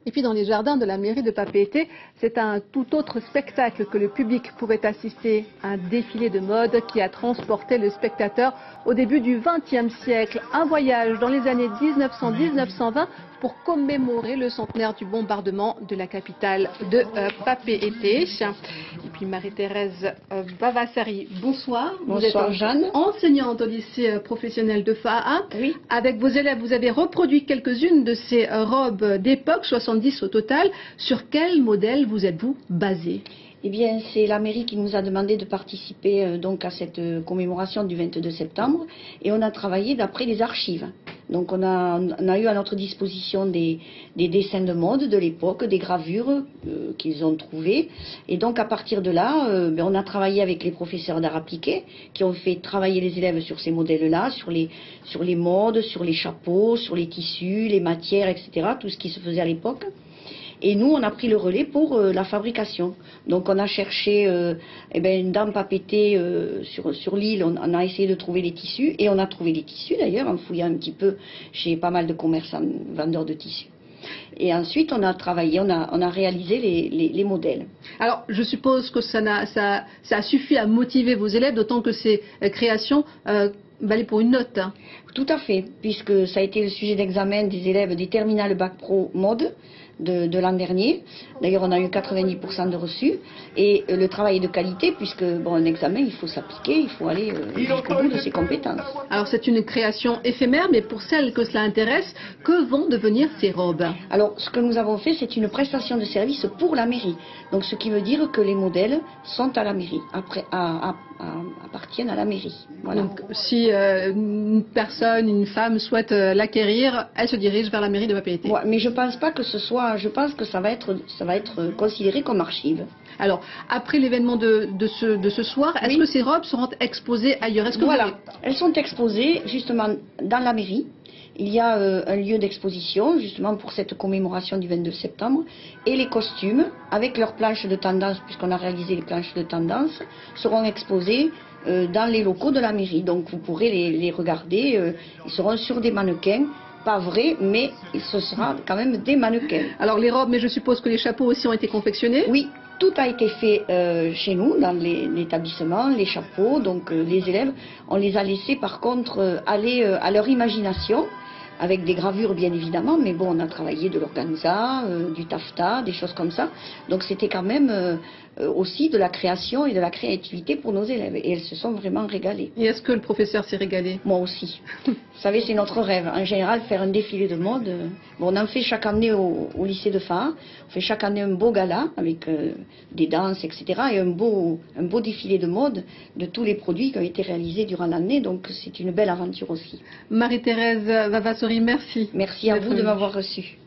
Et puis dans les jardins de la mairie de Papeete, c'est un tout autre spectacle que le public pouvait assister. Un défilé de mode qui a transporté le spectateur au début du XXe siècle. Un voyage dans les années 1910-1920 pour commémorer le centenaire du bombardement de la capitale de Papeete. Et puis Marie-Thérèse Vavassari, bonsoir. Bonsoir Jeanne. Enseignante au lycée professionnel de Fa'a. Oui. Avec vos élèves, vous avez reproduit quelques-unes de ces robes d'époque, 70 au total. Sur quel modèle vous êtes-vous basé? Eh bien, c'est la mairie qui nous a demandé de participer donc à cette commémoration du 22 septembre et on a travaillé d'après les archives. Donc on a eu à notre disposition des dessins de mode de l'époque, des gravures qu'ils ont trouvées. Et donc à partir de là, on a travaillé avec les professeurs d'art appliqué qui ont fait travailler les élèves sur ces modèles-là, sur les modes, sur les chapeaux, sur les tissus, les matières, etc. Tout ce qui se faisait à l'époque. Et nous, on a pris le relais pour la fabrication. Donc on a cherché dans Papeete, sur l'île, on a essayé de trouver les tissus. Et on a trouvé les tissus d'ailleurs, en fouillant un petit peu chez pas mal de commerçants, vendeurs de tissus. Et ensuite, on a travaillé, on a réalisé les modèles. Alors, je suppose que ça a suffi à motiver vos élèves, d'autant que ces créations valaient pour une note. Hein. Tout à fait, puisque ça a été le sujet d'examen des élèves des terminales Bac Pro Mode de l'an dernier. D'ailleurs, on a eu 90% de reçus. Et le travail est de qualité, puisque, un examen, il faut s'appliquer, il faut aller jusqu'au bout de ses compétences. Alors, c'est une création éphémère, mais pour celles que cela intéresse, que vont devenir ces robes? Alors, ce que nous avons fait, c'est une prestation de service pour la mairie. Donc, ce qui veut dire que les modèles sont à la mairie, appartiennent à la mairie. Voilà. Donc, si une personne, une femme souhaite l'acquérir, elle se dirige vers la mairie de Papeete. Ouais, mais je pense pas que ce soit. Je pense que ça va être considéré comme archive. Alors, après l'événement de ce soir, est-ce que ces robes seront exposées ailleurs? Voilà, elles sont exposées justement dans la mairie. Il y a un lieu d'exposition justement pour cette commémoration du 22 septembre et les costumes avec leurs planches de tendance, puisqu'on a réalisé les planches de tendance, seront exposés dans les locaux de la mairie. Donc vous pourrez les regarder, ils seront sur des mannequins. Pas vrai, mais ce sera quand même des mannequins. Alors les robes, mais je suppose que les chapeaux aussi ont été confectionnés? Oui, tout a été fait chez nous, dans l'établissement, les chapeaux. Donc les élèves, on les a laissés par contre aller à leur imagination, avec des gravures bien évidemment, mais bon, on a travaillé de l'organza, du taffetas, des choses comme ça. Donc c'était quand même aussi de la création et de la créativité pour nos élèves. Et elles se sont vraiment régalées. Et est-ce que le professeur s'est régalé? Moi aussi. Vous savez, c'est notre rêve. En général, faire un défilé de mode, on en fait chaque année au lycée de Fa'a. On fait chaque année un beau gala avec des danses, etc. Et un beau défilé de mode de tous les produits qui ont été réalisés durant l'année. Donc c'est une belle aventure aussi. Marie-Thérèse Vavassari, merci. Merci à vous de m'avoir reçue.